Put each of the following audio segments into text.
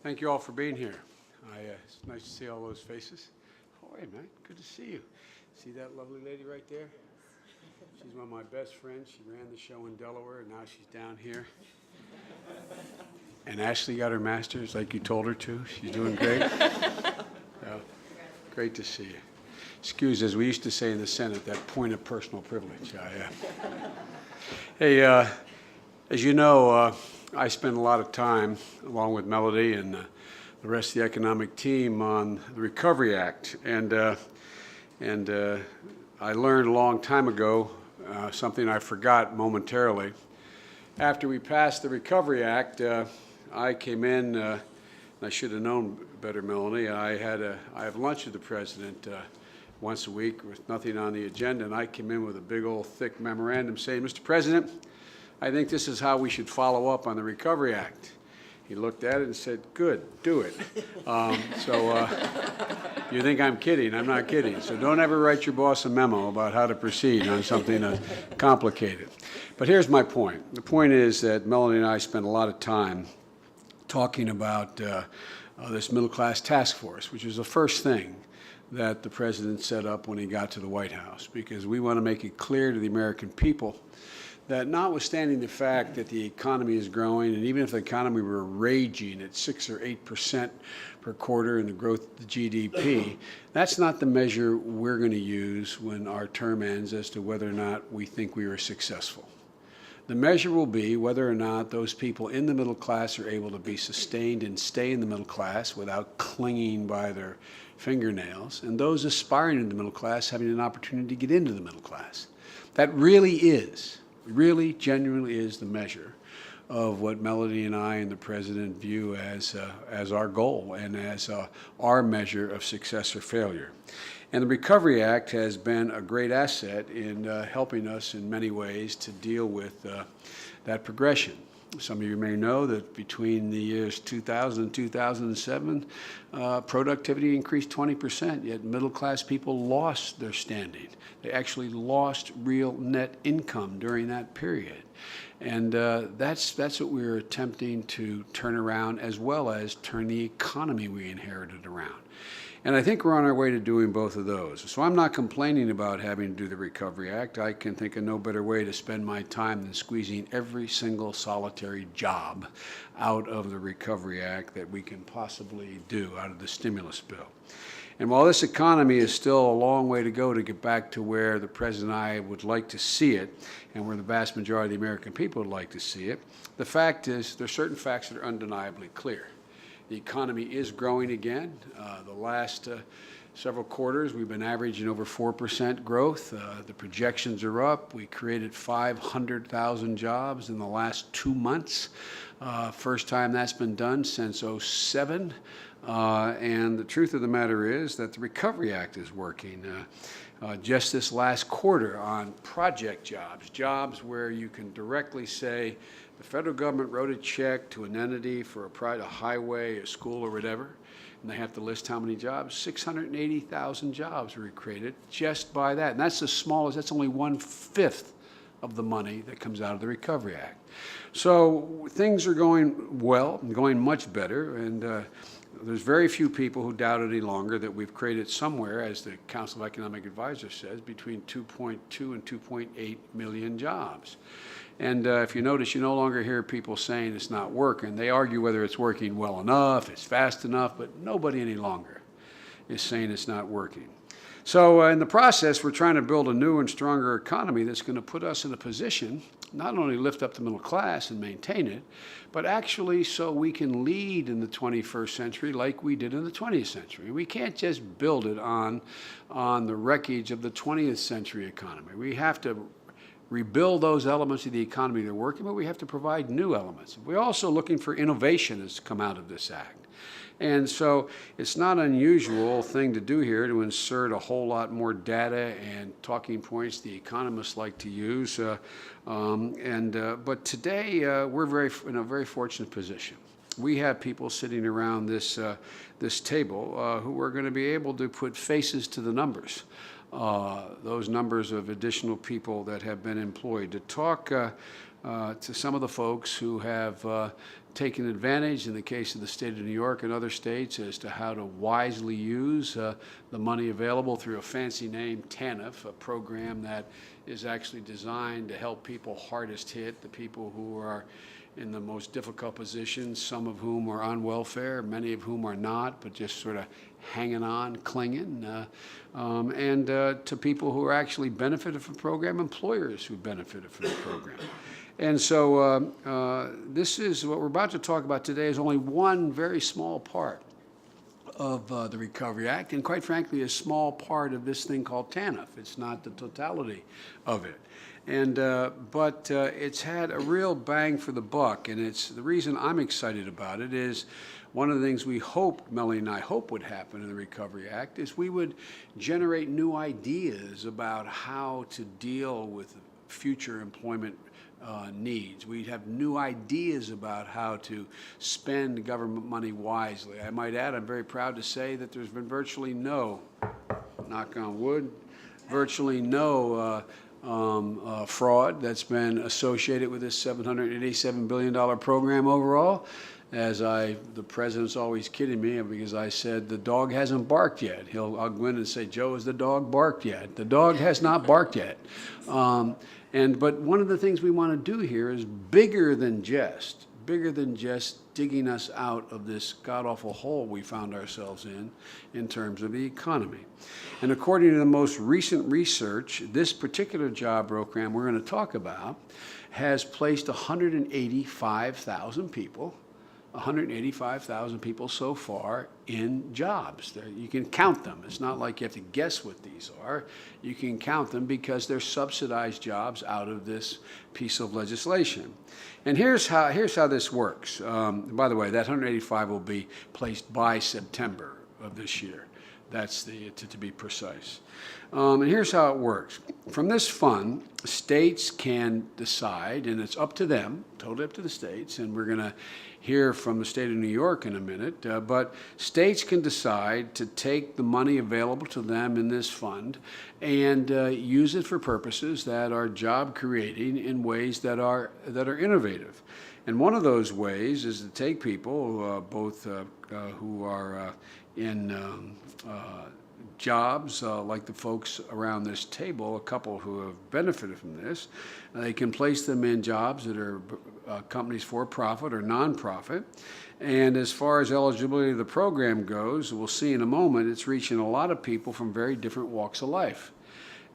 Thank you all for being here. It's nice to see all those faces. Oh, hey, man, good to see you. See that lovely lady right there? She's one of my best friends. She ran the show in Delaware, and now she's down here. And Ashley got her master's like you told her to. She's doing great. Great to see you. Excuse, as we used to say in the Senate, that point of personal privilege. Hey, as you know, I spend a lot of time, along with Melody and the rest of the economic team, on the Recovery Act. And I learned a long time ago something I forgot momentarily. After we passed the Recovery Act, I came in, and I should have known better, Melanie. I have lunch with the president once a week with nothing on the agenda, and I came in with a big old thick memorandum saying, Mr. President, I think this is how we should follow up on the Recovery Act. He looked at it and said, good, do it. You think I'm kidding? I'm not kidding. So don't ever write your boss a memo about how to proceed on something complicated. But here's my point. The point is that Melanie and I spent a lot of time talking about this middle-class task force, which is the first thing that the president set up when he got to the White House, because we want to make it clear to the American people that notwithstanding the fact that the economy is growing, and even if the economy were raging at 6 or 8% per quarter in the growth of the GDP, that's not the measure we're going to use when our term ends as to whether or not we think we were successful. The measure will be whether or not those people in the middle class are able to be sustained and stay in the middle class without clinging by their fingernails, and those aspiring to the middle class having an opportunity to get into the middle class. That really genuinely is the measure of what Melody and I and the president view as our goal and as our measure of success or failure. And the Recovery Act has been a great asset in helping us in many ways to deal with that progression. Some of you may know that between the years 2000 and 2007, productivity increased 20%, yet middle-class people lost their standing. They actually lost real net income during that period. And that's what we were attempting to turn around, as well as turn the economy we inherited around. And I think we're on our way to doing both of those. So I'm not complaining about having to do the Recovery Act. I can think of no better way to spend my time than squeezing every single solitary job out of the Recovery Act that we can possibly do out of the stimulus bill. And while this economy is still a long way to go to get back to where the President and I would like to see it, and where the vast majority of the American people would like to see it, the fact is there are certain facts that are undeniably clear. The economy is growing again. The last several quarters, we've been averaging over 4% growth. The projections are up. We created 500,000 jobs in the last 2 months. First time that's been done since '07. And the truth of the matter is that the Recovery Act is working. Just this last quarter on project jobs, jobs where you can directly say, the federal government wrote a check to an entity for a highway, a school, or whatever, and they have to list how many jobs. 680,000 jobs were created just by that. And that's the smallest, that's only 1/5 of the money that comes out of the Recovery Act. So things are going well, and going much better, and there's very few people who doubt any longer that we've created somewhere, as the Council of Economic Advisors says, between 2.2 and 2.8 million jobs. And if you notice, you no longer hear people saying it's not working. They argue whether it's working well enough, it's fast enough, but nobody any longer is saying it's not working. So in the process, we're trying to build a new and stronger economy that's going to put us in a position not only lift up the middle class and maintain it, but actually so we can lead in the 21st century like we did in the 20th century. We can't just build it on the wreckage of the 20th century economy. We have to rebuild those elements of the economy that are working, but we have to provide new elements. We're also looking for innovation that's come out of this act. And so it's not an unusual thing to do here to insert a whole lot more data and talking points the economists like to use. But today we're in a very fortunate position. We have people sitting around this table who are going to be able to put faces to the numbers. Those numbers of additional people that have been employed, to talk to some of the folks who have taken advantage in the case of the state of New York and other states as to how to wisely use the money available through a fancy name, TANF, a program that is actually designed to help people hardest hit, the people who are in the most difficult positions, some of whom are on welfare, many of whom are not, but just sort of hanging on, clinging, and to people who are actually benefited from the program, employers who benefited from the program. And so this is what we're about to talk about today is only one very small part of the Recovery Act, and quite frankly, a small part of this thing called TANF. It's not the totality of it. And, but it's had a real bang for the buck, and it's the reason I'm excited about it is one of the things we hope, Melanie and I hope would happen in the Recovery Act is we would generate new ideas about how to deal with future employment needs. We'd have new ideas about how to spend government money wisely. I might add, I'm very proud to say that there's been virtually no, knock on wood, virtually no fraud that's been associated with this $787 billion program overall. The president's always kidding me because I said the dog hasn't barked yet. I'll go in and say, Joe, has the dog barked yet? The dog has not barked yet. But one of the things we want to do here is bigger than just digging us out of this god-awful hole we found ourselves in terms of the economy. And according to the most recent research, this particular job program we're going to talk about has placed 185,000 people so far in jobs. You can count them. It's not like you have to guess what these are. You can count them because they're subsidized jobs out of this piece of legislation. And here's how this works. By the way, that 185 will be placed by September of this year. That's to be precise. And here's how it works. From this fund, states can decide, and it's up to them, totally up to the states, and we're going to hear from the state of New York in a minute, but states can decide to take the money available to them in this fund and use it for purposes that are job creating in ways that are innovative. And one of those ways is to take people, both who are in jobs like the folks around this table, a couple who have benefited from this. They can place them in jobs that are companies for profit or nonprofit. And as far as eligibility of the program goes, we'll see in a moment, it's reaching a lot of people from very different walks of life.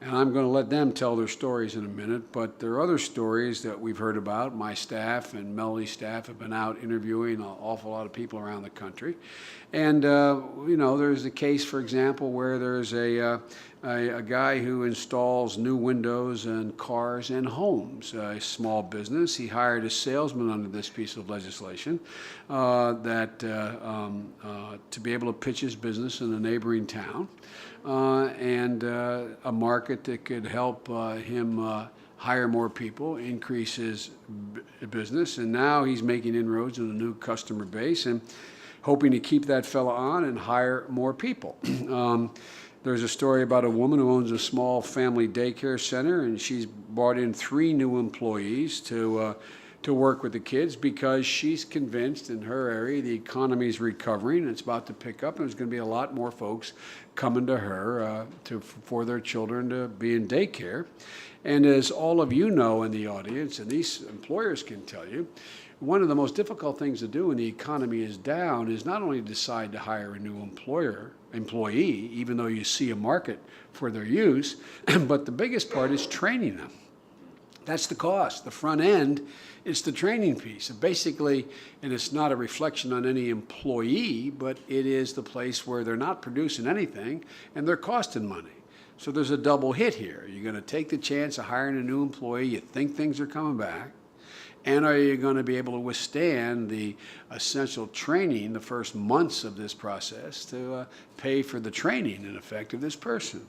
And I'm going to let them tell their stories in a minute, but there are other stories that we've heard about. My staff and Melody's staff have been out interviewing an awful lot of people around the country. And, there's a case, for example, where there's a guy who installs new windows and cars and homes, a small business. He hired a salesman under this piece of legislation to be able to pitch his business in a neighboring town. And a market that could help him hire more people, increase his business, and now he's making inroads in a new customer base and hoping to keep that fella on and hire more people. There's a story about a woman who owns a small family daycare center, and she's brought in 3 new employees to work with the kids because she's convinced in her area the economy is recovering and it's about to pick up, and there's going to be a lot more folks coming to her for their children to be in daycare. And as all of you know in the audience, and these employers can tell you, one of the most difficult things to do when the economy is down is not only decide to hire a new employee, even though you see a market for their use, but the biggest part is training them. That's the cost. The front end is the training piece. And basically, and it's not a reflection on any employee, but it is the place where they're not producing anything and they're costing money. So there's a double hit here. You're going to take the chance of hiring a new employee. You think things are coming back. And are you going to be able to withstand the essential training, the first months of this process, to pay for the training, in effect, of this person?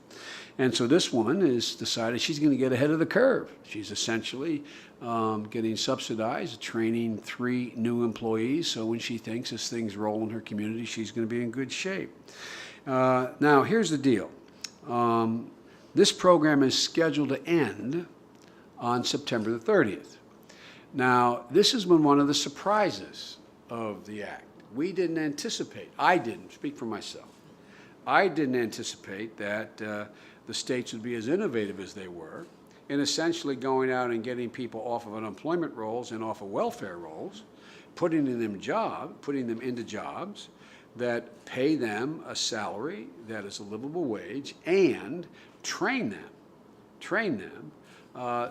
And so this woman has decided she's going to get ahead of the curve. She's essentially getting subsidized, training 3 new employees, so when she thinks as things roll in her community, she's going to be in good shape. Now, here's the deal. This program is scheduled to end on September the 30th. Now, this has been one of the surprises of the act. We didn't anticipate, I didn't, speak for myself, I didn't anticipate that the states would be as innovative as they were in essentially going out and getting people off of unemployment rolls and off of welfare rolls, putting them into jobs that pay them a salary that is a livable wage, and train them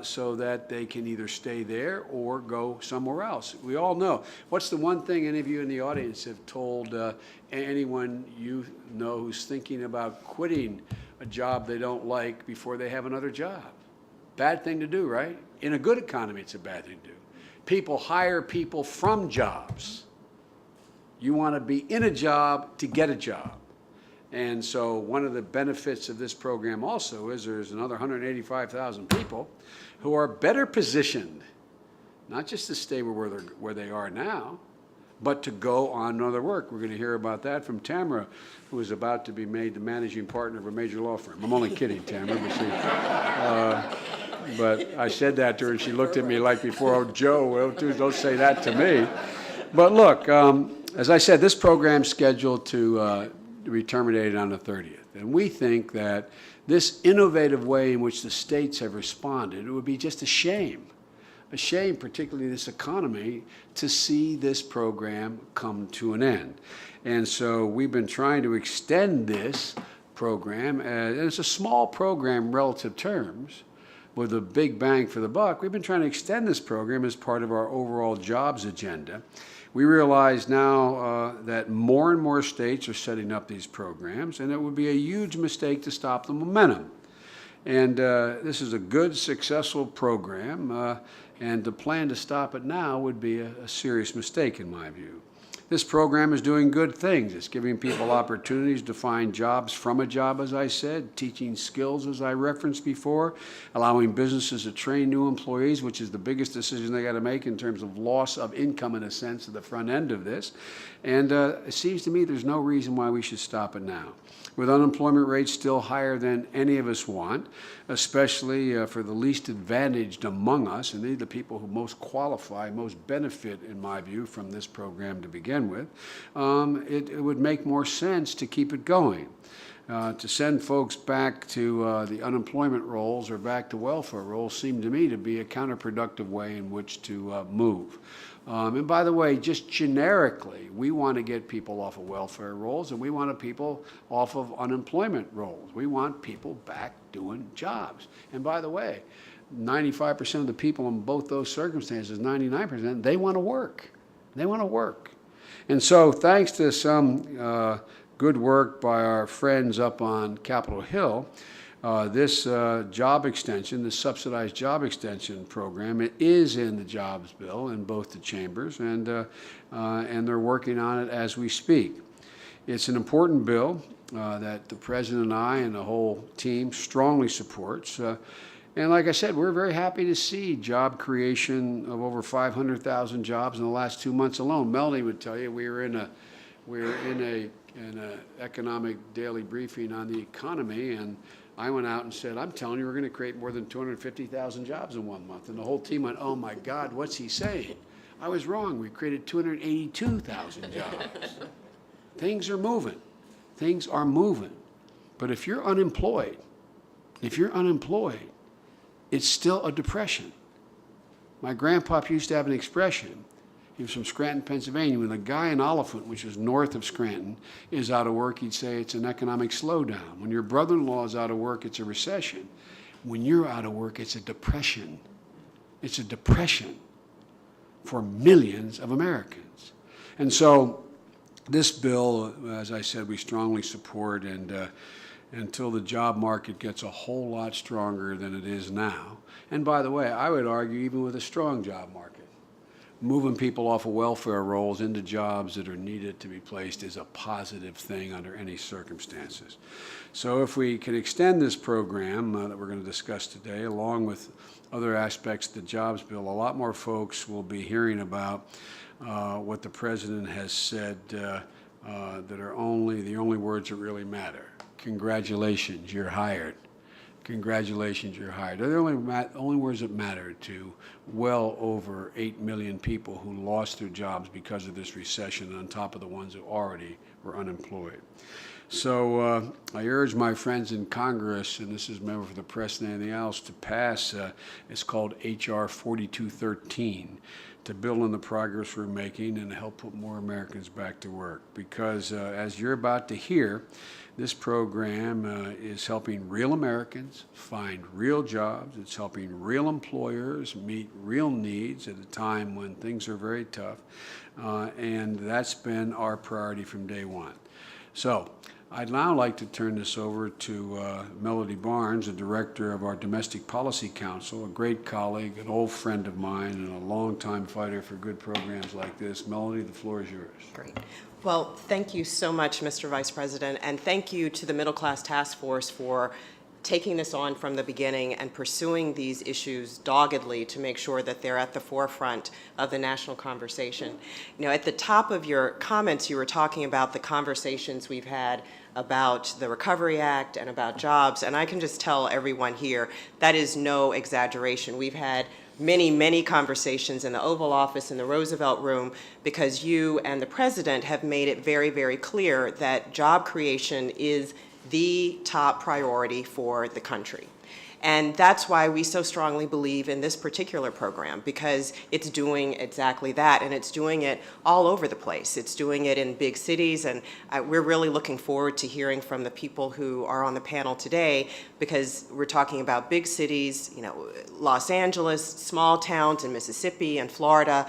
so that they can either stay there or go somewhere else. We all know. What's the one thing any of you in the audience have told anyone you know who's thinking about quitting a job they don't like before they have another job? Bad thing to do, right? In a good economy, it's a bad thing to do. People hire people from jobs. You want to be in a job to get a job. And so one of the benefits of this program also is there's another 185,000 people who are better positioned, not just to stay where they are now, but to go on another work. We're going to hear about that from Tamara, who is about to be made the managing partner of a major law firm. I'm only kidding, Tamara, but I said that to her, and she looked at me like before, oh, Joe, don't say that to me. But look, as I said, this program's scheduled to be terminated on the 30th. And we think that this innovative way in which the states have responded, it would be just a shame, particularly this economy, to see this program come to an end. And so we've been trying to extend this program, and it's a small program in relative terms, with a big bang for the buck. We've been trying to extend this program as part of our overall jobs agenda. We realize now that more and more states are setting up these programs, and it would be a huge mistake to stop the momentum. And this is a good, successful program, and to plan to stop it now would be a serious mistake in my view. This program is doing good things. It's giving people opportunities to find jobs from a job, as I said, teaching skills, as I referenced before, allowing businesses to train new employees, which is the biggest decision they got to make in terms of loss of income, in a sense, at the front end of this. And it seems to me there's no reason why we should stop it now. With unemployment rates still higher than any of us want, especially for the least advantaged among us, and these are the people who most qualify, most benefit, in my view, from this program to begin with, it would make more sense to keep it going. To send folks back to the unemployment rolls or back to welfare rolls seemed to me to be a counterproductive way in which to move. And by the way, just generically, we want to get people off of welfare rolls, and we want people off of unemployment rolls. We want people back doing jobs. And by the way, 95% of the people in both those circumstances, 99%, they want to work. They want to work. And so thanks to some good work by our friends up on Capitol Hill, this job extension, this subsidized job extension program, it is in the jobs bill in both the chambers, and they're working on it as we speak. It's an important bill that the President and I and the whole team strongly supports. And like I said, we're very happy to see job creation of over 500,000 jobs in the last 2 months alone. Melanie would tell you we were in an economic daily briefing on the economy, and I went out and said, I'm telling you, we're going to create more than 250,000 jobs in 1 month. And the whole team went, oh my God, what's he saying? I was wrong. We created 282,000 jobs. Things are moving. Things are moving. But if you're unemployed, it's still a depression. My grandpa used to have an expression. He was from Scranton, Pennsylvania. When a guy in Oliphant, which is north of Scranton, is out of work, he'd say it's an economic slowdown. When your brother-in-law is out of work, it's a recession. When you're out of work, it's a depression. It's a depression for millions of Americans. And so this bill, as I said, we strongly support, and until the job market gets a whole lot stronger than it is now. And by the way, I would argue even with a strong job market, moving people off of welfare rolls into jobs that are needed to be placed is a positive thing under any circumstances. So if we can extend this program that we're going to discuss today, along with other aspects of the jobs bill, a lot more folks will be hearing about what the President has said that are the only words that really matter. Congratulations, you're hired. congratulations, you're hired. They're the only words that matter to well over 8 million people who lost their jobs because of this recession, on top of the ones who already were unemployed. So I urge my friends in Congress, and this is a member for the press and anything else, to pass, it's called H.R. 4213, to build on the progress we're making and to help put more Americans back to work. Because as you're about to hear, this program is helping real Americans find real jobs. It's helping real employers meet real needs at a time when things are very tough. And that's been our priority from day one. So I'd now like to turn this over to Melody Barnes, the director of our Domestic Policy Council, a great colleague, an old friend of mine, and a longtime fighter for good programs like this. Melody, the floor is yours. Great. Well, thank you so much, Mr. Vice President, and thank you to the Middle Class Task Force for taking this on from the beginning and pursuing these issues doggedly to make sure that they're at the forefront of the national conversation. You know, at the top of your comments, you were talking about the conversations we've had about the Recovery Act and about jobs, and I can just tell everyone here that is no exaggeration. We've had many conversations in the Oval Office, in the Roosevelt Room, because you and the President have made it very clear that job creation is the top priority for the country. And that's why we so strongly believe in this particular program, because it's doing exactly that, and it's doing it all over the place. It's doing it in big cities, and we're really looking forward to hearing from the people who are on the panel today, because we're talking about big cities, you know, Los Angeles, small towns in Mississippi and Florida,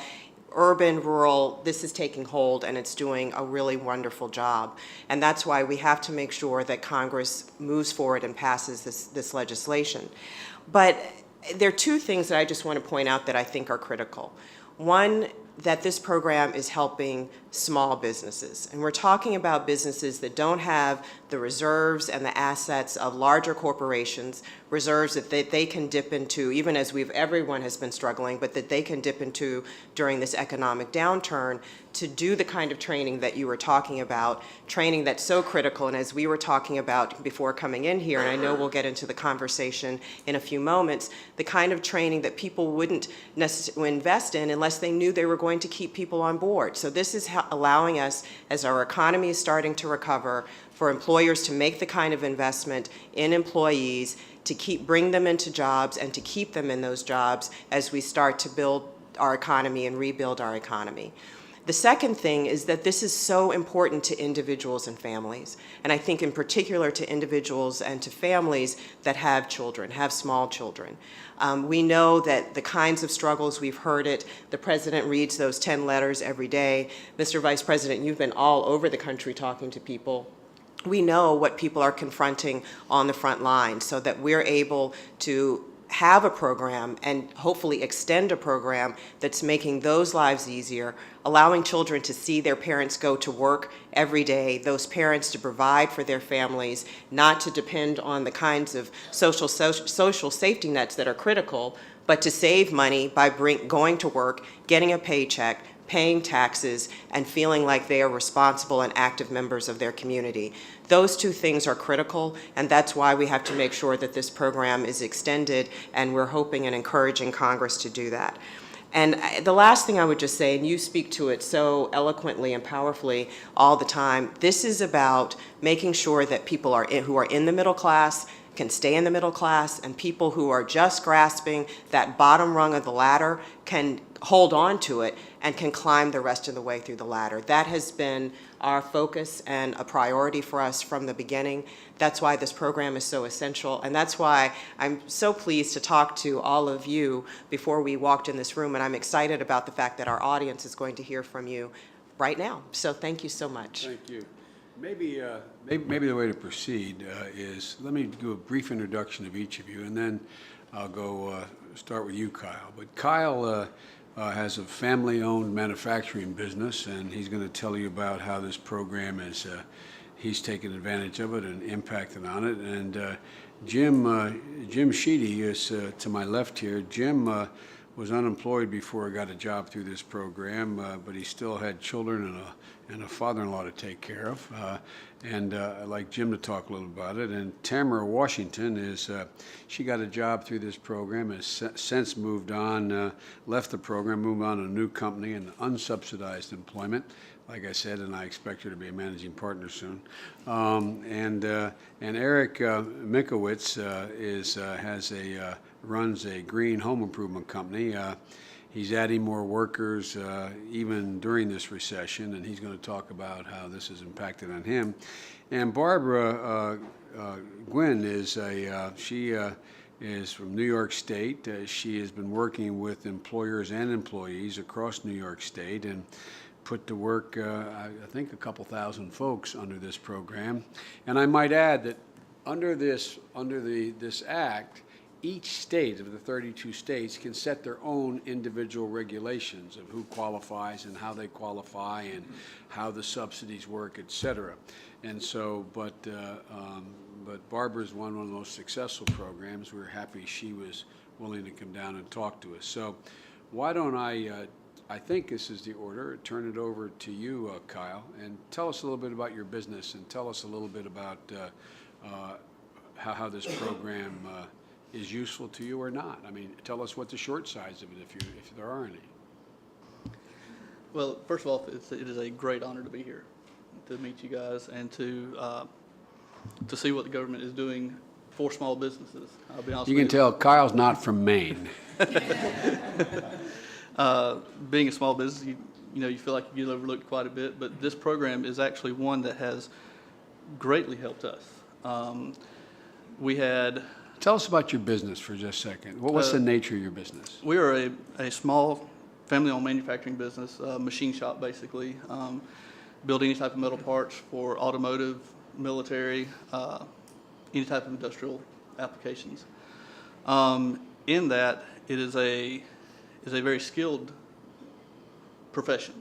urban, rural. This is taking hold, and it's doing a really wonderful job. And that's why we have to make sure that Congress moves forward and passes this legislation. But there are two things that I just want to point out that I think are critical. One, that this program is helping small businesses. And we're talking about businesses that don't have the reserves and the assets of larger corporations, reserves that they can dip into, even as everyone has been struggling, but that they can dip into during this economic downturn to do the kind of training that you were talking about, training that's so critical. And as we were talking about before coming in here, and I know we'll get into the conversation in a few moments, the kind of training that people wouldn't necessarily invest in unless they knew they were going to keep people on board. So this is allowing us, as our economy is starting to recover, for employers to make the kind of investment in employees to bring them into jobs and to keep them in those jobs as we start to build our economy and rebuild our economy. The second thing is that this is so important to individuals and families, and I think in particular to individuals and to families that have children, have small children. We know that the kinds of struggles, we've heard it, the President reads those 10 letters every day. Mr. Vice President, you've been all over the country talking to people. We know what people are confronting on the front line, so that we're able to have a program and hopefully extend a program that's making those lives easier, allowing children to see their parents go to work every day, those parents to provide for their families, not to depend on the kinds of social safety nets that are critical, but to save money by going to work, getting a paycheck, paying taxes, and feeling like they are responsible and active members of their community. Those two things are critical, and that's why we have to make sure that this program is extended, and we're hoping and encouraging Congress to do that. And the last thing I would just say, and you speak to it so eloquently and powerfully all the time, this is about making sure that people who are in the middle class can stay in the middle class, and people who are just grasping that bottom rung of the ladder can hold on to it and can climb the rest of the way through the ladder. That has been our focus and a priority for us from the beginning. That's why this program is so essential, and that's why I'm so pleased to talk to all of you before we walked in this room, and I'm excited about the fact that our audience is going to hear from you right now. So thank you so much. Thank you. Maybe the way to proceed is, let me do a brief introduction of each of you, and then I'll go start with you, Kyle. But Kyle has a family-owned manufacturing business, and he's going to tell you about how this program is, he's taken advantage of it and impacted on it. And Jim Sheedy is to my left here. Jim was unemployed before he got a job through this program, but he still had children and a father-in-law to take care of. I'd like Jim to talk a little about it. And Tamara Washington she got a job through this program, has since moved on, left the program, moved on to a new company in unsubsidized employment, like I said, and I expect her to be a managing partner soon. And Eric Mikowitz runs a green home improvement company. He's adding more workers even during this recession, and he's going to talk about how this has impacted on him. And Barbara Gwynn she is from New York State. She has been working with employers and employees across New York State and put to work, I think, a couple thousand folks under this program. And I might add that under this act, each state of the 32 states can set their own individual regulations of who qualifies and how they qualify and how the subsidies work, et cetera. And so, but Barbara's one of the most successful programs. We're happy she was willing to come down and talk to us. So why don't I think this is the order, turn it over to you, Kyle, and tell us a little bit about your business and tell us a little bit about how this program is useful to you or not. I mean, tell us what the short sides of it, if there are any. Well, first of all, it is a great honor to be here, to meet you guys, and to see what the government is doing for small businesses. I'll be honest. You can tell Kyle's not from Maine. Being a small business, you feel like you get overlooked quite a bit, but this program is actually one that has greatly helped us. Tell us about your business for just a second. What's the nature of your business? We are a small family-owned manufacturing business, machine shop basically. Build any type of metal parts for automotive, military, any type of industrial applications. In that, it is a very skilled profession.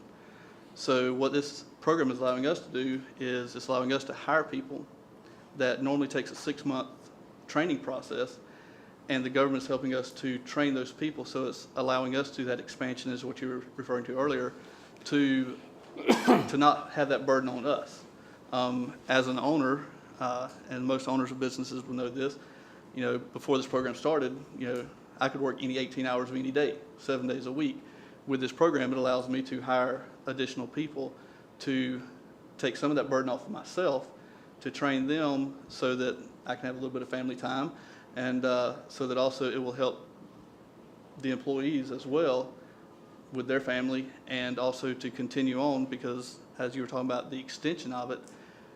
So what this program is allowing us to do is it's allowing us to hire people that normally takes a 6-month training process, and the government's helping us to train those people. So it's allowing us to do that expansion, is what you were referring to earlier, to not have that burden on us. As an owner, and most owners of businesses will know this, before this program started, I could work any 18 hours of any day, 7 days a week. With this program, it allows me to hire additional people to take some of that burden off of myself, to train them so that I can have a little bit of family time, and so that also it will help the employees as well with their family, and also to continue on, because as you were talking about the extension of it,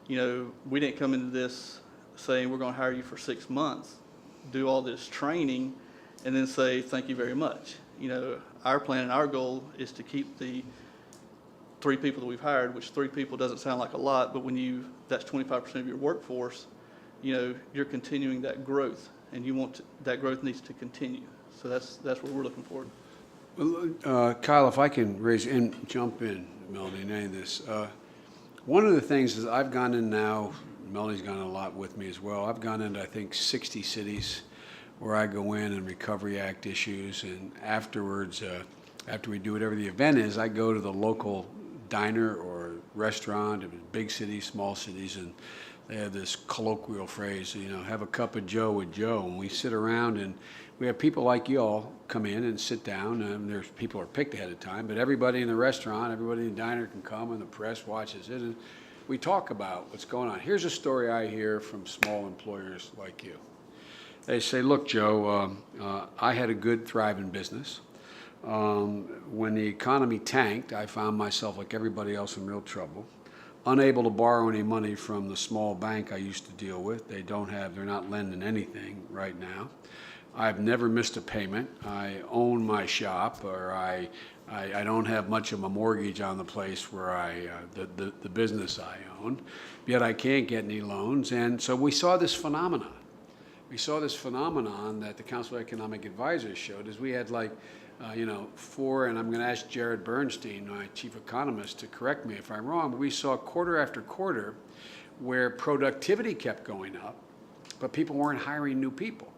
we didn't come into this saying we're going to hire you for 6 months, do all this training, and then say thank you very much. Our plan and our goal is to keep the 3 people that we've hired, which 3 people doesn't sound like a lot, but when that's 25% of your workforce, you're continuing that growth, and that growth needs to continue. So that's what we're looking for. Well, Kyle, if I can jump in, Melanie, in any of this. One of the things is I've gone in now, Melanie's gone in a lot with me as well. I've gone into, I think, 60 cities where I go in and Recovery Act issues, and afterwards, after we do whatever the event is, I go to the local diner or restaurant, in big cities, small cities, and they have this colloquial phrase, have a cup of Joe with Joe. And we sit around and we have people like you all come in and sit down. And there's people are picked ahead of time, but everybody in the restaurant, everybody in the diner can come, and the press watches it. And we talk about what's going on. Here's a story I hear from small employers like you. They say, look, Joe, I had a good, thriving business. When the economy tanked, I found myself, like everybody else, in real trouble. Unable to borrow any money from the small bank I used to deal with. They're not lending anything right now. I've never missed a payment. I own my shop, or I don't have much of a mortgage on the place where the business I own, yet I can't get any loans. And so we saw this phenomenon. We saw this phenomenon that the Council of Economic Advisors showed, is we had 4, and I'm going to ask Jared Bernstein, my chief economist, to correct me if I'm wrong, but we saw quarter after quarter where productivity kept going up, but people weren't hiring new people.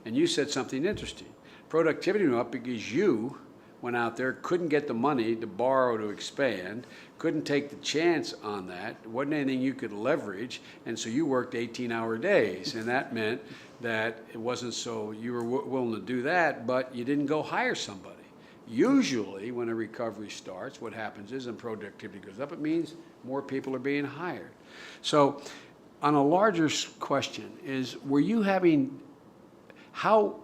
And you said something interesting. Productivity went up because you went out there, couldn't get the money to borrow to expand, couldn't take the chance on that. It wasn't anything you could leverage, and so you worked 18-hour days, and that meant that it wasn't so you were willing to do that, but you didn't go hire somebody. Usually, when a recovery starts, what happens is, and productivity goes up, it means more people are being hired. So, on a larger question is, were you having, how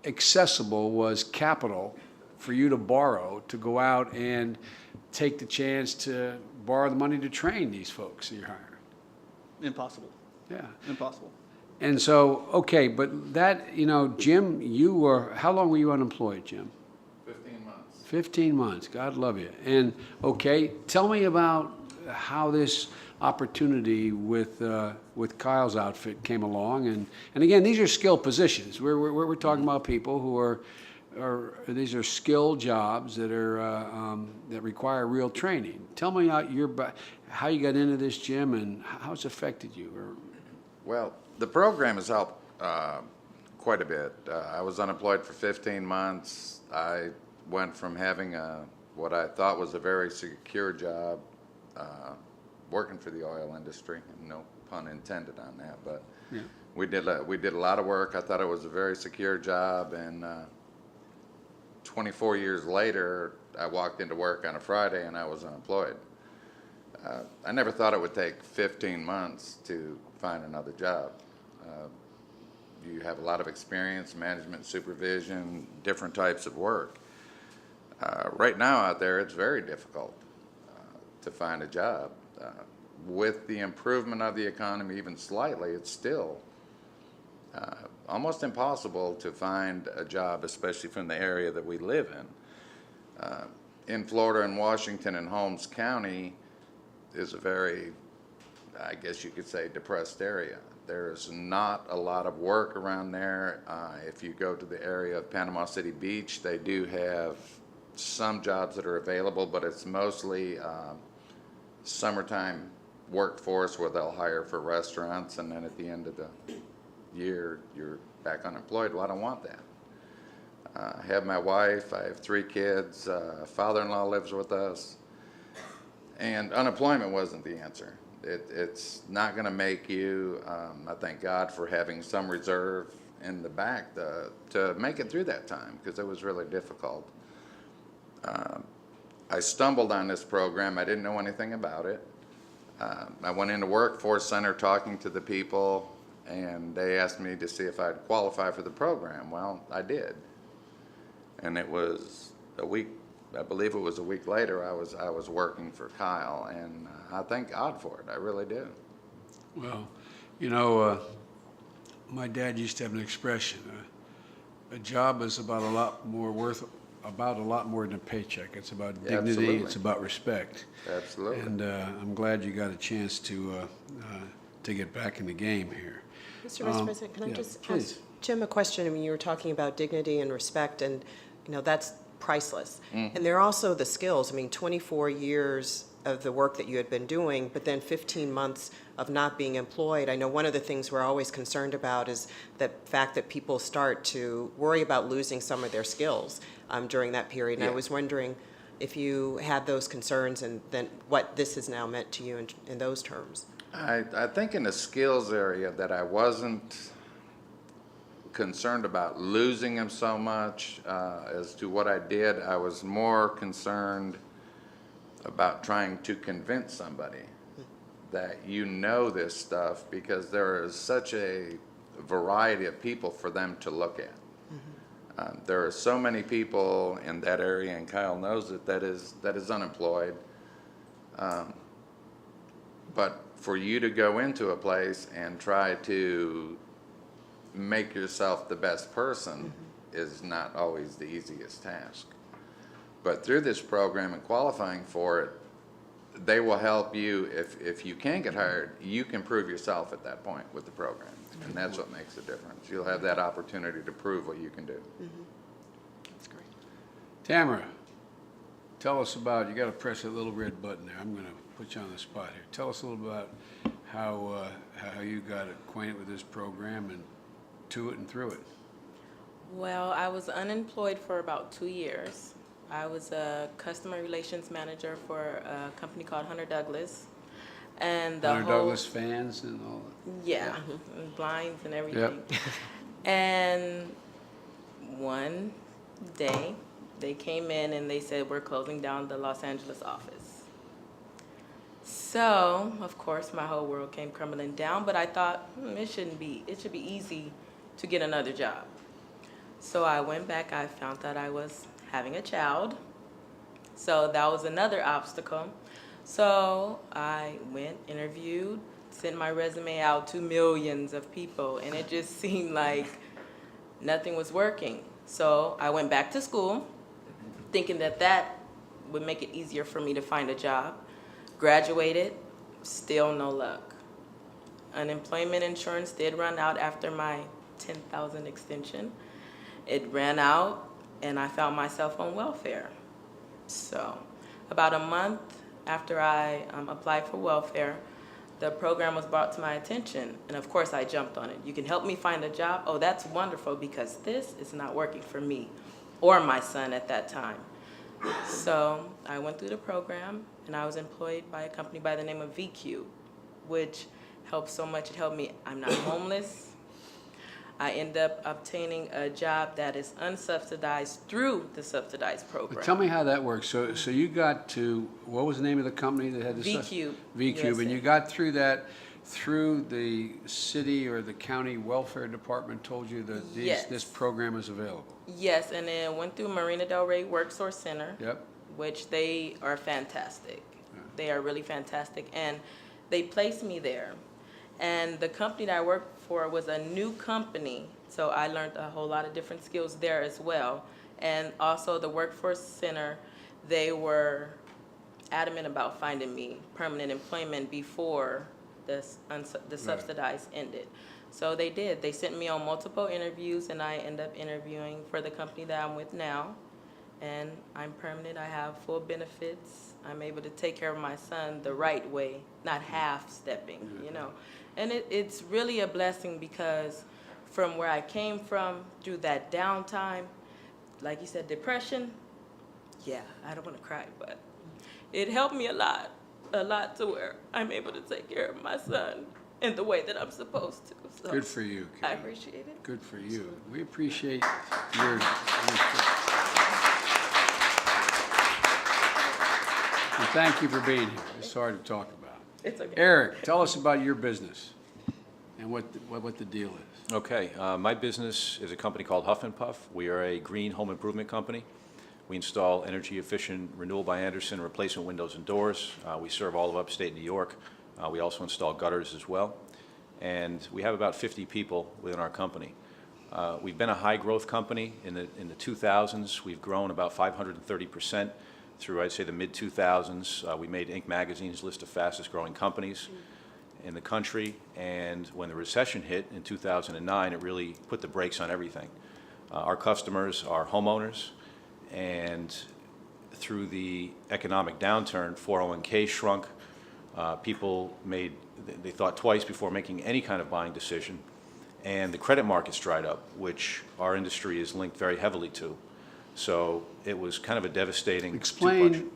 accessible was capital for you to borrow to go out and take the chance to borrow the money to train these folks that you're hiring? Impossible. Yeah. Impossible. And so, okay, but that, you know, Jim, you were, how long were you unemployed, Jim? 15 months. 15 months. God love you. And, okay, tell me about how this opportunity with Kyle's outfit came along. And again, these are skilled positions. We're talking about people who are these are skilled jobs that are that require real training. Tell me how you got into this, Jim, and how it's affected you. Well, the program has helped quite a bit. I was unemployed for 15 months. I went from having what I thought was a very secure job, working for the oil industry. No pun intended on that, but Yeah. we did a lot of work. I thought it was a very secure job, and 24 years later, I walked into work on a Friday and I was unemployed. I never thought it would take 15 months to find another job. You have a lot of experience, management, supervision, different types of work. Right now out there, it's very difficult to find a job. With the improvement of the economy even slightly, it's still almost impossible to find a job, especially from the area that we live in. In Florida and Washington and Holmes County is a very, I guess you could say, depressed area. There's not a lot of work around there. If you go to the area of Panama City Beach, they do have some jobs that are available, but it's mostly summertime workforce where they'll hire for restaurants, and then at the end of the year, you're back unemployed. Well, I don't want that. I have my wife, I have 3 kids, father-in-law lives with us, and unemployment wasn't the answer. It's not going to make you, I thank God for having some reserve in the back to make it through that time, because it was really difficult. I stumbled on this program. I didn't know anything about it. I went into Workforce Center talking to the people, and they asked me to see if I'd qualify for the program. Well, I did. And it was a week, I believe it was a week later, I was working for Kyle, and I thank God for it. I really do. Well, you know, my dad used to have an expression, a job is about a lot more than a paycheck. It's about dignity, Absolutely. it's about respect. Absolutely. And I'm glad you got a chance to get back in the game here. Mr. Vice President, can I yeah, just please. ask Jim a question? I mean, you were talking about dignity and respect, and, you know, that's priceless. And there are also the skills. I mean, 24 years of the work that you had been doing, but then 15 months of not being employed. I know one of the things we're always concerned about is the fact that people start to worry about losing some of their skills during that period. And Yeah. I was wondering if you had those concerns, and then what this has now meant to you in those terms. I think in the skills area that I wasn't concerned about losing them so much as to what I did. I was more concerned about trying to convince somebody that you know this stuff, because there is such a variety of people for them to look at. There are so many people in that area, and Kyle knows it, that is unemployed. But for you to go into a place and try to make yourself the best person is not always the easiest task. But through this program and qualifying for it, they will help you. If you can get hired, you can prove yourself at that point with the program. And that's what makes the difference. You'll have that opportunity to prove what you can do. That's great. Tamara, tell us about, you got to press that little red button there. I'm going to put you on the spot here. Tell us a little about how you got acquainted with this program and to it and through it. Well, I was unemployed for about 2 years. I was a customer relations manager for a company called Hunter Douglas. And the Hunter whole, Douglas fans and all that. yeah, and blinds and Yep. everything. And one day, they came in and they said, we're closing down the Los Angeles office. So, of course, my whole world came crumbling down, but I thought, it should be easy to get another job. So I went back, I found out I was having a child. So that was another obstacle. So I went, interviewed, sent my resume out to millions of people, and it just seemed like nothing was working. So I went back to school, thinking that that would make it easier for me to find a job. Graduated, still no luck. Unemployment insurance did run out after my 10,000 extension. It ran out, and I found myself on welfare. So about a month after I applied for welfare, the program was brought to my attention, and of course I jumped on it. You can help me find a job? Oh, that's wonderful, because this is not working for me or my son at that time. So I went through the program, and I was employed by a company by the name of VQ, which helped so much. It helped me. I'm not homeless. I end up obtaining a job that is unsubsidized through the subsidized program. But tell me how that works. So you got to, what was the name of the company that had this? VQ. VQ, USA. and you got through that through the city or the county welfare department told you that Yes. this program is available? Yes, and then went through Marina Del Rey Worksource Center, Yep. which they are fantastic. They are really fantastic, and they placed me there. And the company that I worked for was a new company, so I learned a whole lot of different skills there as well. And also the Workforce Center, they were adamant about finding me permanent employment before the subsidized ended. So they did. They sent me on multiple interviews, and I ended up interviewing for the company that I'm with now. And I'm permanent. I have full benefits. I'm able to take care of my son the right way, not half-stepping, you know. And it's really a blessing, because from where I came from through that downtime, like you said, depression, yeah, I don't want to cry, but it helped me a lot to where I'm able to take care of my son in the way that I'm supposed to. So Good for you, I Kate. appreciate it. Good for you. We appreciate your and thank you for being here. It's hard to talk about. It's okay. Eric, tell us about your business and what the deal is. Okay, my business is a company called Huff and Puff. We are a green home improvement company. We install energy-efficient Renewal by Andersen replacement windows and doors. We serve all of upstate New York. We also install gutters as well. And we have about 50 people within our company. We've been a high-growth company. In the 2000s, we've grown about 530%. Through, I'd say, the mid-2000s, we made Inc. magazine's list of fastest-growing companies in the country. And when the recession hit in 2009, it really put the brakes on everything. Our customers are homeowners, and through the economic downturn, 401k shrunk. People they thought twice before making any kind of buying decision. And the credit markets dried up, which our industry is linked very heavily to. So it was kind of a devastating Explain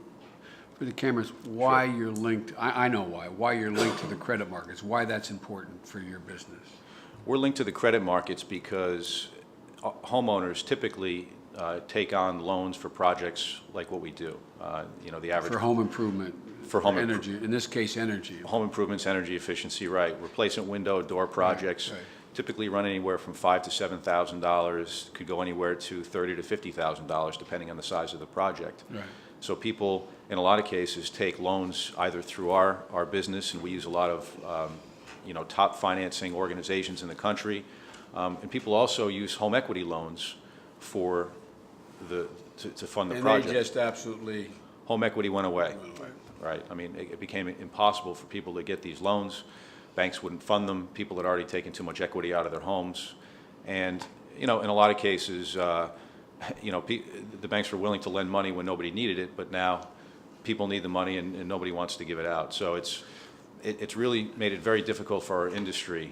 for the cameras why you're linked, I know why you're linked to the credit markets, why that's important for your business. We're linked to the credit markets because homeowners typically take on loans for projects like what we do. You know, the average For home improvement. For home energy, in this case, energy. home improvements, energy efficiency, right? Replacement window, door projects. right. Typically run anywhere from $5,000 to $7,000, could go anywhere to $30,000 to $50,000, depending on the size of the project. Right. So people, in a lot of cases, take loans either through our business, and we use a lot of you know, top financing organizations in the country, and people also use home equity loans for to fund the project. And they just absolutely Home equity went away. went away. Right. I mean, it became impossible for people to get these loans. Banks wouldn't fund them. People had already taken too much equity out of their homes. And, you know, in a lot of cases, you know, the banks were willing to lend money when nobody needed it, but now people need the money and nobody wants to give it out. So it's really made it very difficult for our industry,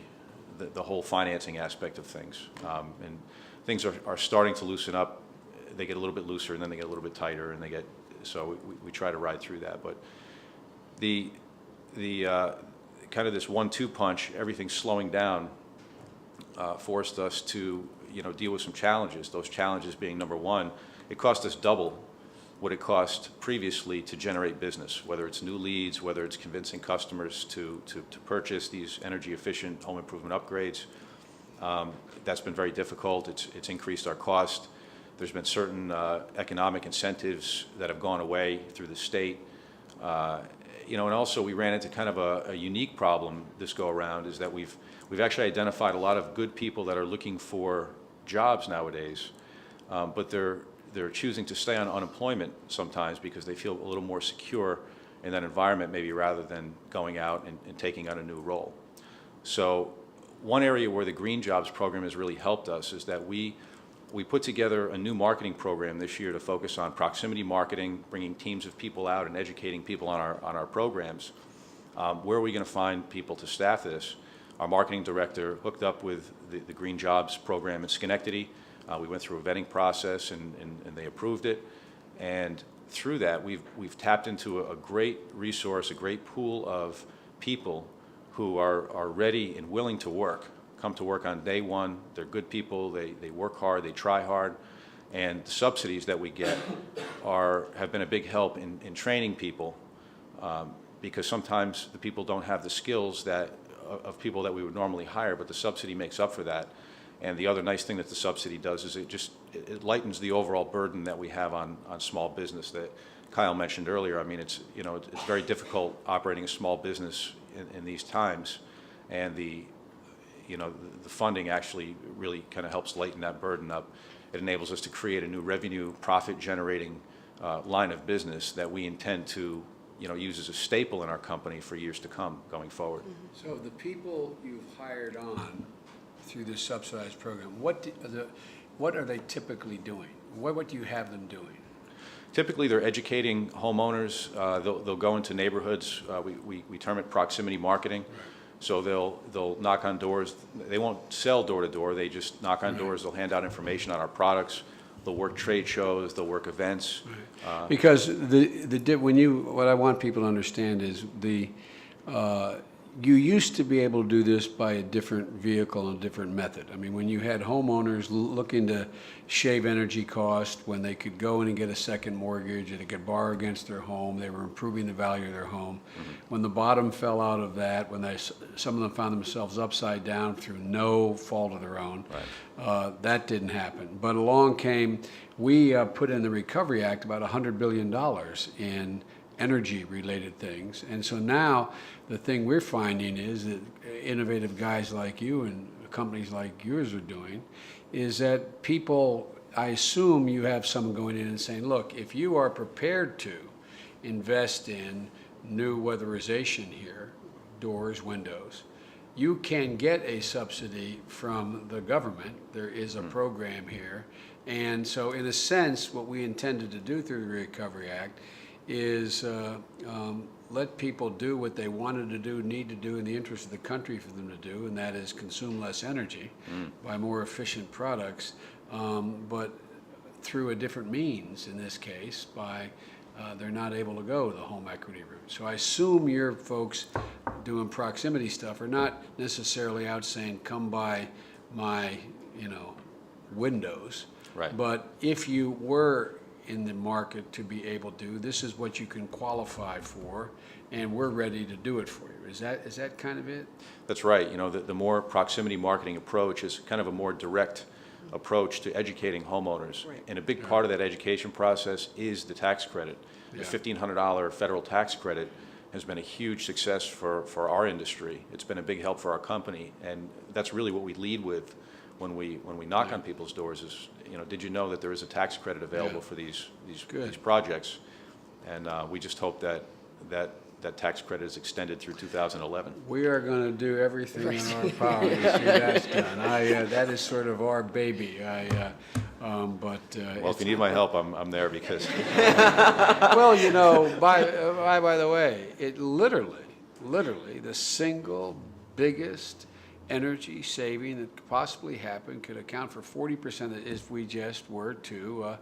the whole financing aspect of things. And things are starting to loosen up. They get a little bit looser, and then they get a little bit tighter, and so we try to ride through that. But the kind of this 1-2 punch, everything slowing down, forced us to, deal with some challenges. Those challenges being, number one, it cost us double what it cost previously to generate business, whether it's new leads, whether it's convincing customers to purchase these energy-efficient home improvement upgrades. That's been very difficult. It's increased our cost. There's been certain economic incentives that have gone away through the state. And also we ran into kind of a unique problem this go-around, is that we've actually identified a lot of good people that are looking for jobs nowadays, but they're choosing to stay on unemployment sometimes because they feel a little more secure in that environment, maybe, rather than going out and taking on a new role. So one area where the Green Jobs program has really helped us is that we put together a new marketing program this year to focus on proximity marketing, bringing teams of people out and educating people on our programs. Where are we going to find people to staff this? Our marketing director hooked up with the Green Jobs program in Schenectady. We went through a vetting process, and they approved it. And through that, we've tapped into a great resource, a great pool of people who are ready and willing to work, come to work on day one. They're good people. They work hard. They try hard. And the subsidies that we get have been a big help in training people, because sometimes the people don't have the skills of people that we would normally hire, but the subsidy makes up for that. And the other nice thing that the subsidy does is it lightens the overall burden that we have on small business that Kyle mentioned earlier. I mean, it's very difficult operating a small business in these times, and the funding actually really kind of helps lighten that burden up. It enables us to create a new revenue, profit-generating line of business that we intend to use as a staple in our company for years to come going forward. So the people you've hired on through this subsidized program, what are they typically doing? What do you have them doing? Typically, they're educating homeowners. They'll go into neighborhoods. We term it proximity marketing. Right. So they'll knock on doors. They won't sell door to door. They just knock on doors. They'll hand out information on our products. They'll work trade shows. They'll work events. Right. Because what I want people to understand is you used to be able to do this by a different vehicle and a different method. I mean, when you had homeowners looking to shave energy costs, when they could go in and get a second mortgage, and they could borrow against their home, they were improving the value of their home. Mm-hmm. When the bottom fell out of that, when some of them found themselves upside down through no fault of their own, right. That didn't happen. But along came, we put in the Recovery Act about $100 billion in energy-related things. And so now the thing we're finding is that innovative guys like you and companies like yours are doing is that people, I assume you have someone going in and saying, look, if you are prepared to invest in new weatherization here, doors, windows, you can get a subsidy from the government. There is a program here. And so in a sense, what we intended to do through the Recovery Act is let people do what they wanted to do, need to do in the interest of the country for them to do, and that is consume less energy by more efficient products, but through a different means, in this case, by they're not able to go the home equity route. So I assume your folks doing proximity stuff are not necessarily out saying, come by my, windows. Right. But if you were in the market to be able to, this is what you can qualify for, and we're ready to do it for you. Is that kind of it? That's right. The more proximity marketing approach is kind of a more direct approach to educating homeowners. Right. And a big part of that education process is the tax credit. Yeah. The $1,500 federal tax credit has been a huge success for our industry. It's been a big help for our company, and that's really what we lead with when we knock on people's doors is, did you know that there is a tax credit available for these projects? And we just hope that tax credit is extended through 2011. We are going to do everything in our power to see that's done. That is sort of our baby. Well, if you need my help, I'm there because. Well, by the way, it literally the single biggest energy saving that could possibly happen could account for 40% if we just were to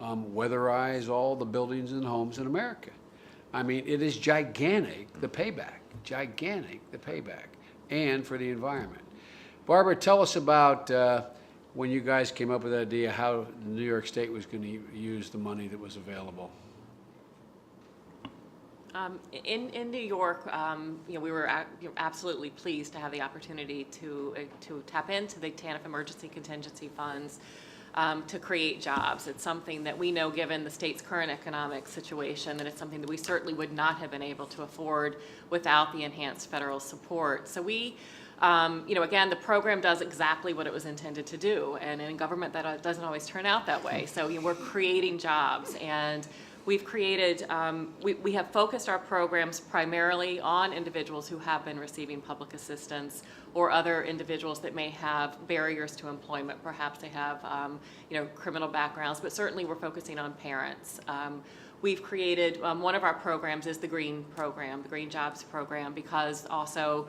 weatherize all the buildings and homes in America. I mean, it is gigantic, the payback, and for the environment. Barbara, tell us about when you guys came up with that idea, how New York State was going to use the money that was available. In New York, we were absolutely pleased to have the opportunity to tap into the TANF emergency contingency funds to create jobs. It's something that we know, given the state's current economic situation, that it's something that we certainly would not have been able to afford without the enhanced federal support. So we, again, the program does exactly what it was intended to do, and in government that doesn't always turn out that way. So we're creating jobs, and we've created, we have focused our programs primarily on individuals who have been receiving public assistance or other individuals that may have barriers to employment. Perhaps they have, criminal backgrounds, but certainly we're focusing on parents. We've created, one of our programs is the Green Program, the Green Jobs Program, because also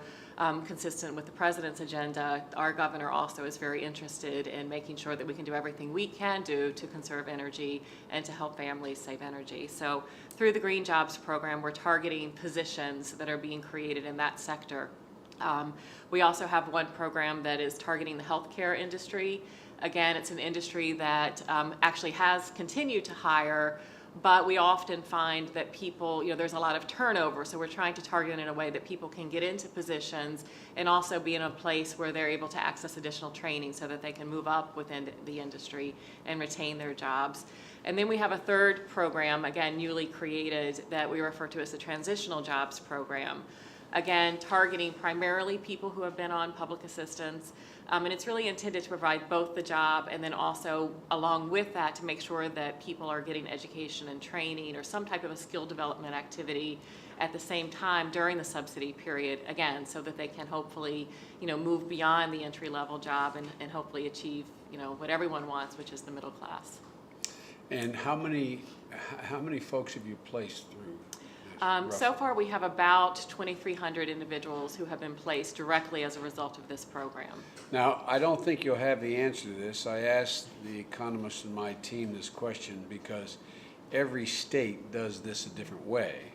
consistent with the President's agenda, our governor also is very interested in making sure that we can do everything we can do to conserve energy and to help families save energy. So through the Green Jobs Program, we're targeting positions that are being created in that sector. We also have one program that is targeting the healthcare industry. Again, it's an industry that actually has continued to hire, but we often find that people, there's a lot of turnover, so we're trying to target in a way that people can get into positions and also be in a place where they're able to access additional training so that they can move up within the industry and retain their jobs. And then we have a third program, again, newly created, that we refer to as the Transitional Jobs Program. Again, targeting primarily people who have been on public assistance, and it's really intended to provide both the job and then also along with that to make sure that people are getting education and training or some type of a skill development activity at the same time during the subsidy period, again, so that they can hopefully, move beyond the entry-level job and hopefully achieve, what everyone wants, which is the middle class. And how many folks have you placed through? So far, we have about 2,300 individuals who have been placed directly as a result of this program. Now, I don't think you'll have the answer to this. I asked the economists in my team this question because every state does this a different way,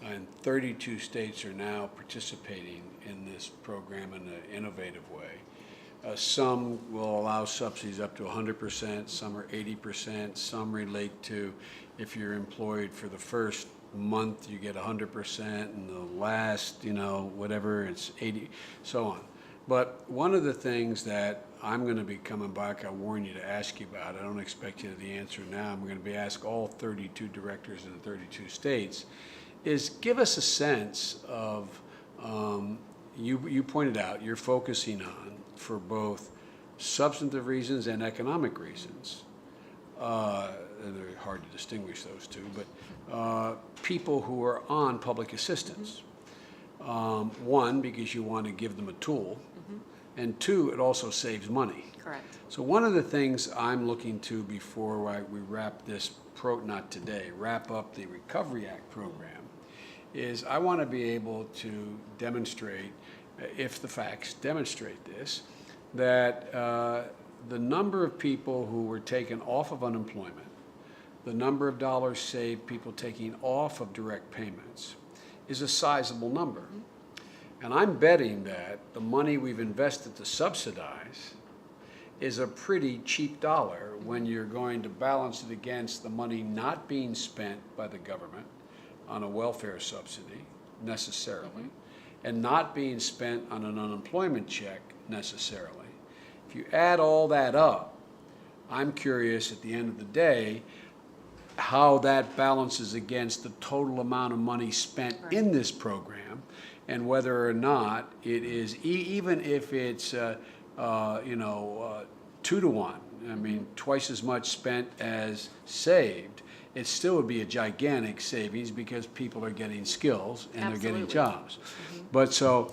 and 32 states are now participating in this program in an innovative way. Some will allow subsidies up to 100%, some are 80%, some relate to if you're employed for the first month you get 100%, and the last, whatever, it's 80, so on. But one of the things that I'm going to be coming back, I warn you to ask you about, I don't expect you to the answer now, I'm going to be asked all 32 directors in the 32 states, is give us a sense of, you pointed out, you're focusing on, for both substantive reasons and economic reasons, and they're hard to distinguish those two, but people who are on public assistance. One, because you want to give them a tool, and two, it also saves money. Correct. So one of the things I'm looking to before we wrap this, not today, wrap up the Recovery Act program, is I want to be able to demonstrate, if the facts demonstrate this, that the number of people who were taken off of unemployment, the number of dollars saved people taking off of direct payments is a sizable number. And I'm betting that the money we've invested to subsidize is a pretty cheap dollar when you're going to balance it against the money not being spent by the government on a welfare subsidy necessarily, and not being spent on an unemployment check necessarily. If you add all that up, I'm curious at the end of the day how that balances against the total amount of money spent in this program, and whether or not it is, even if it's 2 to 1, I mean twice as much spent as saved, it still would be a gigantic savings because people are getting skills and they're getting jobs. But so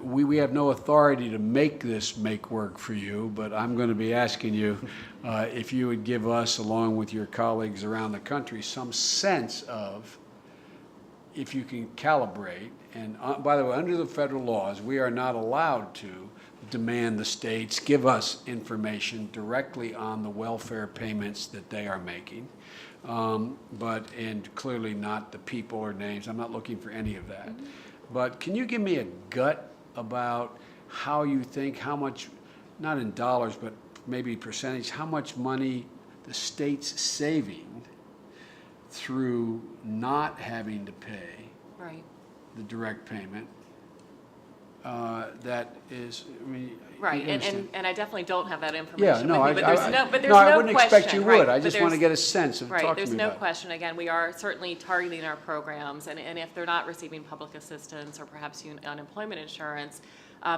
we have no authority to make this make work for you, but I'm going to be asking you if you would give us, along with your colleagues around the country, some sense of if you can calibrate And by the way, under the federal laws, we are not allowed to demand the states give us information directly on the welfare payments that they are making. And clearly not the people or names. I'm not looking for any of that. But can you give me a gut about how you think, how much, not in dollars, but maybe percentage, how much money the state's saving through not having to pay Right. the direct payment? That is, I mean. Right, you understand. and I definitely don't have that Yeah, information no, with me, but there's no question. I wouldn't expect you would. Right, I but just want to there's- get a sense of, Right, talk to there's me no about it. question. Again, we are certainly targeting our programs, and if they're not receiving public assistance or perhaps unemployment insurance,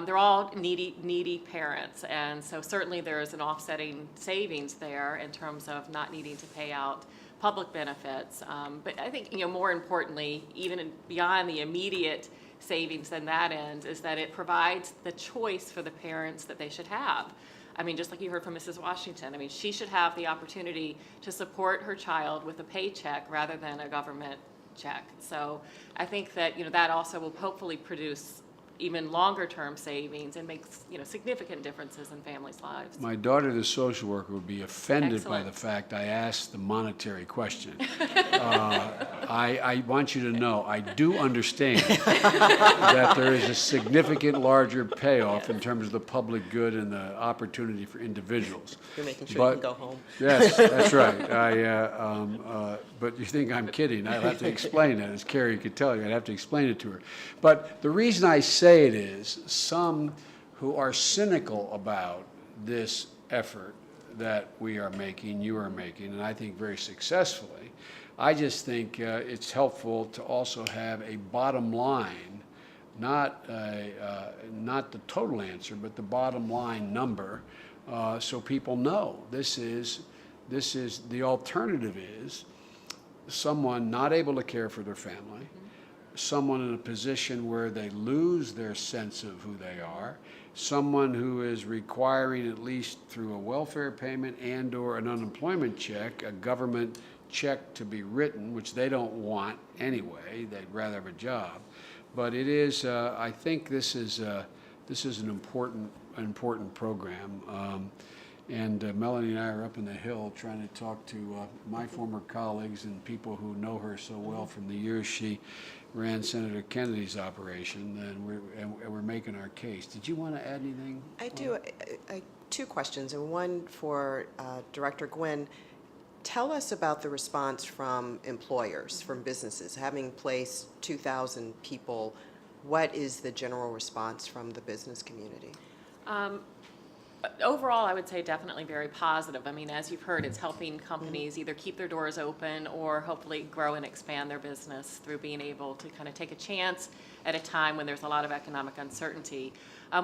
they're all needy parents. And so certainly there is an offsetting savings there in terms of not needing to pay out public benefits. But I think, more importantly, even beyond the immediate savings than that end, is that it provides the choice for the parents that they should have. I mean, just like you heard from Mrs. Washington, I mean, she should have the opportunity to support her child with a paycheck rather than a government check. So I think that, that also will hopefully produce even longer-term savings and makes, significant differences in families' lives. My daughter, the social worker, would be offended by Excellent. the fact I asked the monetary question. I want you to know, I do understand that there is a significant larger payoff in terms of the public good and the opportunity for individuals. You're making sure But- you can go home. Yes, that's right. But you think I'm kidding. I'll have to explain that. As Carrie could tell you, I'd have to explain it to her. But the reason I say it is some who are cynical about this effort that we are making, you are making, and I think very successfully, I just think it's helpful to also have a bottom line, not the total answer, but the bottom line number, so people know this is the alternative is someone not able to care for their family, someone in a position where they lose their sense of who they are, someone who is requiring, at least through a welfare payment and or an unemployment check, a government check to be written, which they don't want anyway. They'd rather have a job. But it is, I think this is an important program. Melanie and I are up in the Hill trying to talk to my former colleagues and people who know her so well from the years she ran Senator Kennedy's operation, and we're making our case. Did you want to add anything? I do. Two questions, and one for Director Gwynn. Tell us about the response from employers, from businesses. Having placed 2,000 people, what is the general response from the business community? Overall, I would say definitely very positive. I mean, as you've heard, it's helping companies either keep their doors open or hopefully grow and expand their business through being able to kind of take a chance at a time when there's a lot of economic uncertainty.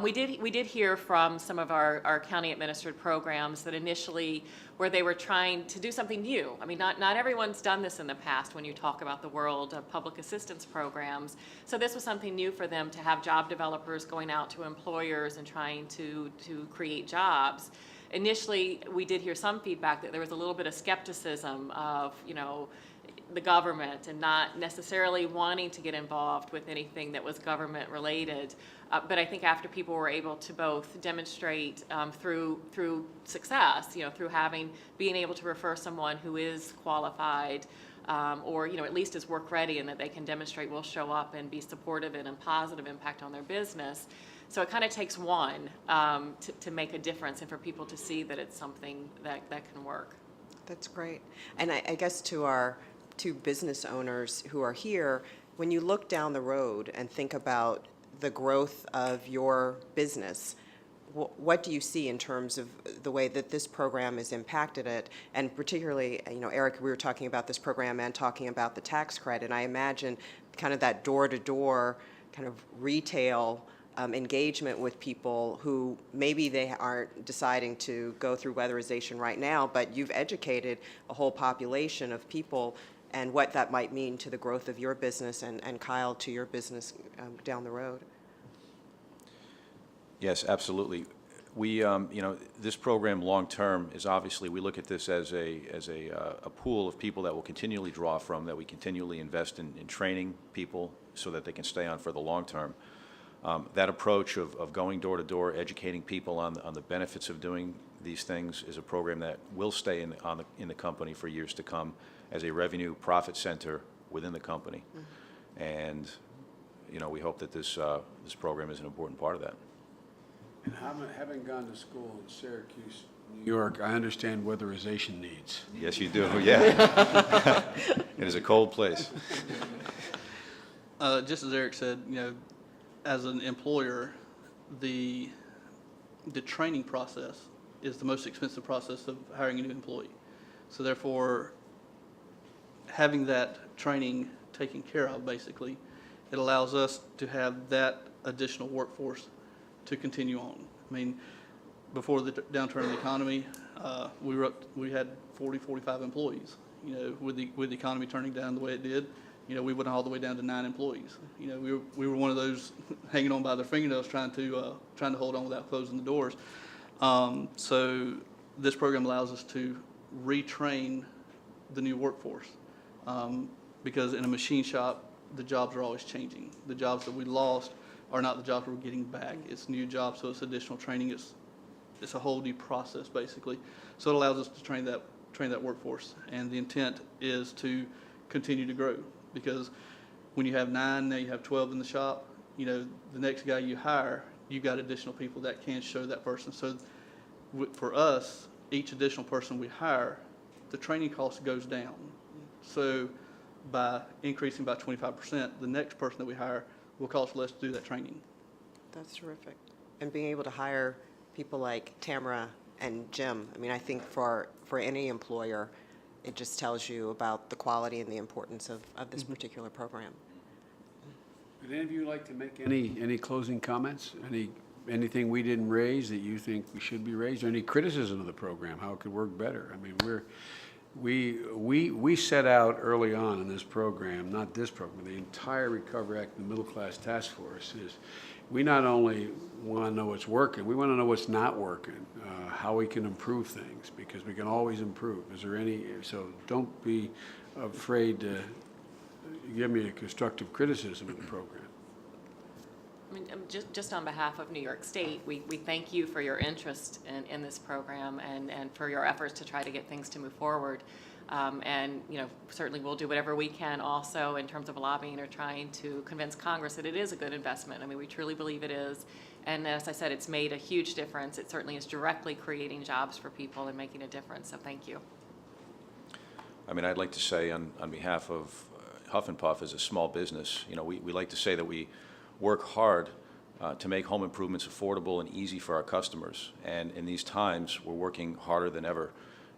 We did hear from some of our county administered programs that initially where they were trying to do something new. I mean, not everyone's done this in the past when you talk about the world of public assistance programs. So this was something new for them to have job developers going out to employers and trying to create jobs. Initially, we did hear some feedback that there was a little bit of skepticism of, the government and not necessarily wanting to get involved with anything that was government related. But I think after people were able to both demonstrate through success, through being able to refer someone who is qualified or at least is work ready and that they can demonstrate will show up and be supportive and a positive impact on their business. So it kind of takes one to make a difference and for people to see that it's something that can work. That's great. And I guess to our two business owners who are here, when you look down the road and think about the growth of your business, what do you see in terms of the way that this program has impacted it? And particularly, Eric, we were talking about this program and talking about the tax credit. And I imagine kind of that door-to-door kind of retail engagement with people who maybe they aren't deciding to go through weatherization right now, but you've educated a whole population of people and what that might mean to the growth of your business and Kyle, to your business down the road. Yes, absolutely. We, this program long-term is obviously, we look at this as a pool of people that we'll continually draw from, that we continually invest in training people so that they can stay on for the long term. That approach of going door to door, educating people on the benefits of doing these things is a program that will stay in the company for years to come as a revenue profit center within the company. And, you know, we hope that this program is an important part of that. And having gone to school in Syracuse, New York, I understand weatherization needs. Yes, you do, yeah. It is a cold place. Just as Eric said, you know, as an employer, the training process is the most expensive process of hiring a new employee. So therefore, having that training taken care of, basically, it allows us to have that additional workforce to continue on. I mean, before the downturn in the economy, we had 40, 45 employees. You know, with the economy turning down the way it did, you know, we went all the way down to 9 employees. You know, we were one of those hanging on by their fingernails, trying to hold on without closing the doors. So this program allows us to retrain the new workforce, because in a machine shop, the jobs are always changing. The jobs that we lost are not the jobs we're getting back. It's new jobs, so it's additional training. It's a whole new process, basically. So it allows us to train that workforce, and the intent is to continue to grow, because when you have 9, now you have 12 in the shop. You know, the next guy you hire, you've got additional people that can show that person. So for us, each additional person we hire, the training cost goes down. So by increasing by 25%, the next person that we hire will cost less to do that training. That's terrific. And being able to hire people like Tamara and Jim, I mean, I think for any employer, it just tells you about the quality and the importance of this particular program. Would any of you like to make any closing comments? Anything we didn't raise that you think we should be raised? Or any criticism of the program, how it could work better? I mean, we set out early on in this program, not this program, the entire Recovery Act and the Middle Class Task Force is, we not only want to know what's working, we want to know what's not working, how we can improve things, because we can always improve. Is there any, so don't be afraid to give me a constructive criticism of the program. I mean, just on behalf of New York State, we thank you for your interest in this program and for your efforts to try to get things to move forward. And, you know, certainly we'll do whatever we can also in terms of lobbying or trying to convince Congress that it is a good investment. I mean, we truly believe it is. And as I said, it's made a huge difference. It certainly is directly creating jobs for people and making a difference. So thank you. I mean, I'd like to say on behalf of Huff and Puff as a small business, you know, we like to say that we work hard to make home improvements affordable and easy for our customers. And in these times, we're working harder than ever,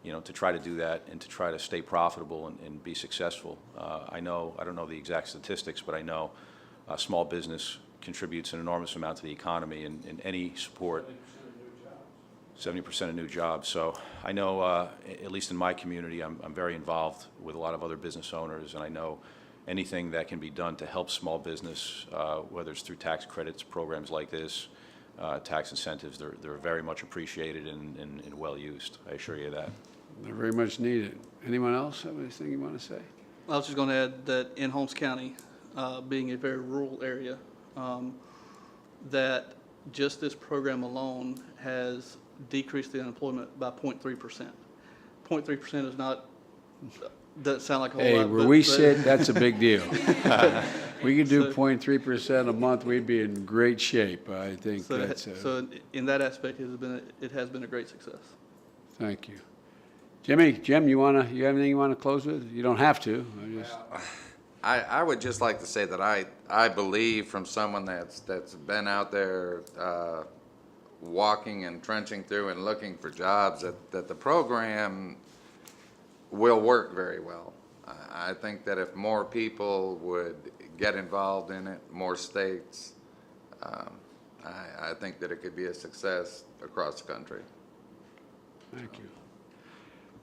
you know, to try to do that and to try to stay profitable and be successful. I don't know the exact statistics, but I know small business contributes an enormous amount to the economy, and any support. 70% of new jobs. So I know, at least in my community, I'm very involved with a lot of other business owners, and I know anything that can be done to help small business, whether it's through tax credits, programs like this, tax incentives, they're very much appreciated and well used. I assure you that. They're very much needed. Anyone else have anything you want to say? I was just going to add that in Holmes County, being a very rural area, that just this program alone has decreased the unemployment by 0.3%. 0.3% is not, doesn't sound like a whole lot. Hey, where we sit, that's a big deal. We could do 0.3% a month, we'd be in great shape. I think So, that's so in that aspect, it has been a great success. thank you. Jim, you have anything you want to close with? You don't have to. I would just like to say that I believe from someone that's been out there walking and trenching through and looking for jobs that the program will work very well. I think that if more people would get involved in it, more states, I think that it could be a success across the country. Thank you.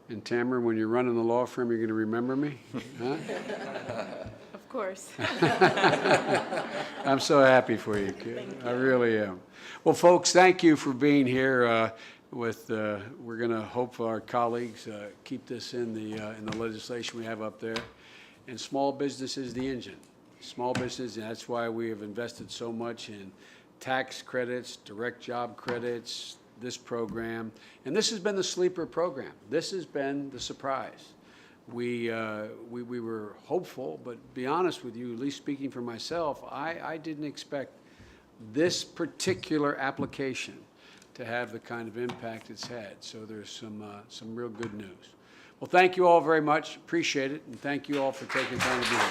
And Tamara, when you're running the law firm, you're going to remember me? Huh? Of course. I'm so happy for you, kid. I really am. Well, folks, thank you for being here. We're going to hope our colleagues keep this in the legislation we have up there. And small business is the engine. small business, and that's why we have invested so much in tax credits, direct job credits, this program. And this has been the sleeper program. This has been the surprise. We were hopeful, but to be honest with you, at least speaking for myself, I didn't expect this particular application to have the kind of impact it's had. So there's some real good news. Well, thank you all very much. Appreciate it, and thank you all for taking time to be here.